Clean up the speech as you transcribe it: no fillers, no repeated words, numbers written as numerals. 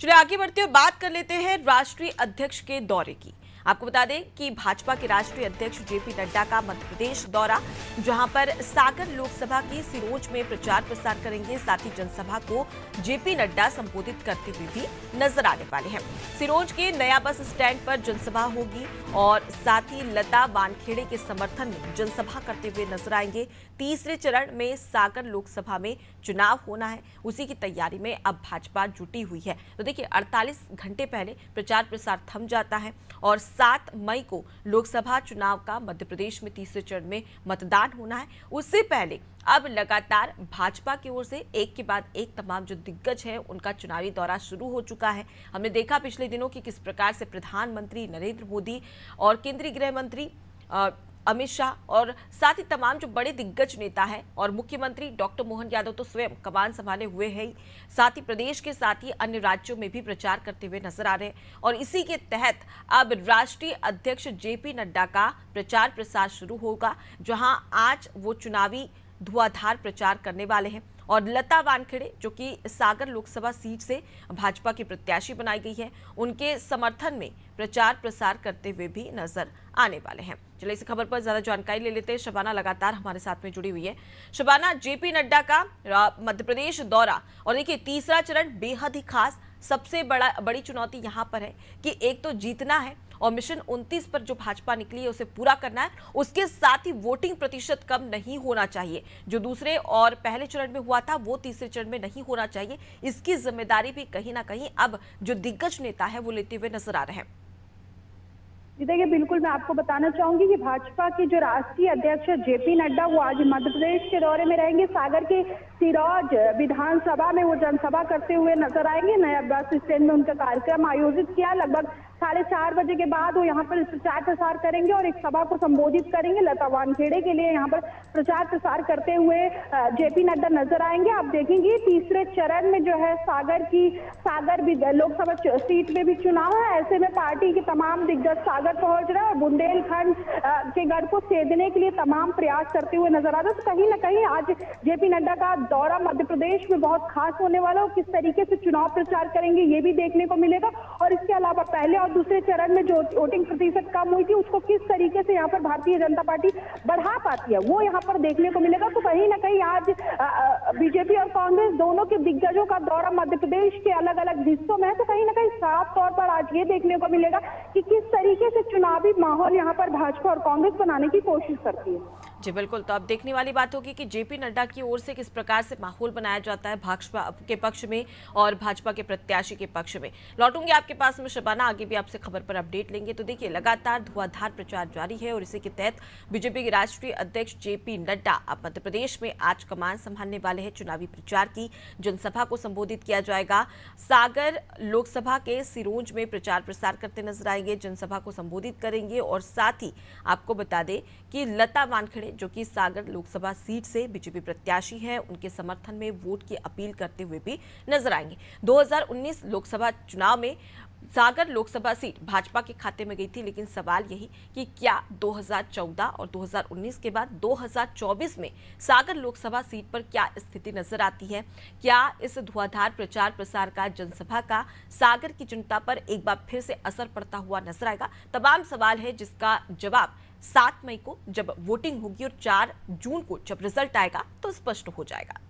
चलिए आगे बढ़ते हुए बात कर लेते हैं राष्ट्रीय अध्यक्ष के दौरे की। आपको बता दें कि भाजपा के राष्ट्रीय अध्यक्ष जेपी नड्डा का मध्य प्रदेश दौरा, जहां पर सागर लोकसभा की सिरोंज में प्रचार प्रसार करेंगे। साथ ही जनसभा को जेपी नड्डा संबोधित करते हुए भी नजर आने वाले हैं। सिरोंज के नया बस स्टैंड पर जनसभा होगी और साथ ही लता वानखेड़े के समर्थन में जनसभा करते हुए नजर आएंगे। तीसरे चरण में सागर लोकसभा में चुनाव होना है, उसी की तैयारी में अब भाजपा जुटी हुई है। तो देखिए 48 घंटे पहले प्रचार प्रसार थम जाता है और 7 मई को लोकसभा चुनाव का मध्य प्रदेश में तीसरे चरण में मतदान होना है। उससे पहले अब लगातार भाजपा की ओर से एक के बाद एक तमाम जो दिग्गज है उनका चुनावी दौरा शुरू हो चुका है। हमने देखा पिछले दिनों कि किस प्रकार से प्रधानमंत्री नरेंद्र मोदी और केंद्रीय गृह मंत्री अमित शाह और साथ ही तमाम जो बड़े दिग्गज नेता हैं और मुख्यमंत्री डॉक्टर मोहन यादव तो स्वयं कमान संभाले हुए हैं, साथ ही प्रदेश के साथ ही अन्य राज्यों में भी प्रचार करते हुए नजर आ रहे हैं। और इसी के तहत अब राष्ट्रीय अध्यक्ष जेपी नड्डा का प्रचार प्रसार शुरू होगा, जहां आज वो चुनावी धुआंधार प्रचार करने वाले हैं। और लता वानखेड़े जो कि सागर लोकसभा सीट से भाजपा की प्रत्याशी बनाई गई है, उनके समर्थन में प्रचार प्रसार करते हुए भी नजर आने वाले हैं। चलिए इस खबर पर ज्यादा जानकारी ले लेते हैं। शबाना लगातार हमारे साथ में जुड़ी हुई है। शबाना, जेपी नड्डा का मध्य प्रदेश दौरा और देखिए तीसरा चरण बेहद ही खास, सबसे बड़ी चुनौती यहाँ पर है कि एक तो जीतना है और मिशन 29 पर जो भाजपा निकली है उसे पूरा करना है। उसके साथ ही वोटिंग प्रतिशत कम नहीं होना चाहिए, जो दूसरे और पहले चरण में हुआ था वो तीसरे चरण में नहीं होना चाहिए। इसकी जिम्मेदारी भी कहीं ना कहीं अब जो दिग्गज नेता है वो लेते हुए नजर आ रहे हैं। देखिए बिल्कुल, मैं आपको बताना चाहूंगी कि भाजपा के जो राष्ट्रीय अध्यक्ष जेपी नड्डा वो आज मध्य प्रदेश के दौरे में रहेंगे। सागर के सिरौज विधानसभा में वो जनसभा करते हुए नजर आएंगे। नया बस स्टैंड में उनका कार्यक्रम आयोजित किया। लगभग 4:30 बजे के बाद वो यहाँ पर प्रचार प्रसार करेंगे और एक सभा को संबोधित करेंगे। लता वानखेड़े के लिए यहाँ पर प्रचार प्रसार करते हुए जेपी नड्डा नजर आएंगे। आप देखेंगे तीसरे चरण में जो है सागर लोकसभा सीट में भी चुनाव है। ऐसे में पार्टी के तमाम दिग्गज सागर पहुंच रहे हैं और बुंदेलखंड के गढ़ को सेधने के लिए तमाम प्रयास करते हुए नजर आ रहे हैं। तो कहीं ना कहीं आज जेपी नड्डा का दौरा मध्य प्रदेश में बहुत खास होने वाला है। किस तरीके से चुनाव प्रचार करेंगे ये भी देखने को मिलेगा और इसके अलावा पहले और दूसरे चरण में जो वोटिंग प्रतिशत कम हुई थी उसको किस तरीके से यहाँ पर भारतीय जनता पार्टी बढ़ा पाती है वो यहाँ पर देखने को मिलेगा। तो कहीं ना कहीं आज बीजेपी और कांग्रेस दोनों के दिग्गजों का दौरा मध्य प्रदेश के अलग अलग हिस्सों में है। तो कहीं ना कहीं साफ तौर पर आज ये देखने को मिलेगा कि किस तरीके से चुनावी माहौल यहाँ पर भाजपा और कांग्रेस बनाने की कोशिश करती है। जी बिल्कुल, तो अब देखने वाली बात होगी कि जेपी नड्डा की ओर से किस प्रकार से माहौल बनाया जाता है भाजपा के पक्ष में और भाजपा के प्रत्याशी के पक्ष में। लौटूंगी आपके पास में शबाना, आगे भी आपसे खबर पर अपडेट लेंगे। तो देखिए लगातार धुआंधार प्रचार जारी है और इसी के तहत बीजेपी के राष्ट्रीय अध्यक्ष जेपी नड्डा अब मध्य प्रदेश में आज कमान संभालने वाले हैं। चुनावी प्रचार की जनसभा को संबोधित किया जाएगा। सागर लोकसभा के सिरोंज में प्रचार प्रसार करते नजर आएंगे, जनसभा को संबोधित करेंगे। और साथ ही आपको बता दें कि लता वानखेड़े जो कि सागर लोकसभा सीट से बीजेपी प्रत्याशी हैं, उनके समर्थन में वोट की अपील करते हुए भी नजर आएंगे। 2019 लोकसभा चुनाव में सागर लोकसभा सीट भाजपा के खाते में गई थी, लेकिन सवाल यही कि क्या 2014 और 2019 के बाद 2024 में सागर लोकसभा सीट पर क्या स्थिति नजर आती है? क्या इस धुआंधार प्रचार प्रसार का, जनसभा का सागर की जनता पर एक बार फिर से असर पड़ता हुआ नजर आएगा? तमाम सवाल है जिसका जवाब 7 मई को जब वोटिंग होगी और 4 जून को जब रिजल्ट आएगा तो स्पष्ट हो जाएगा।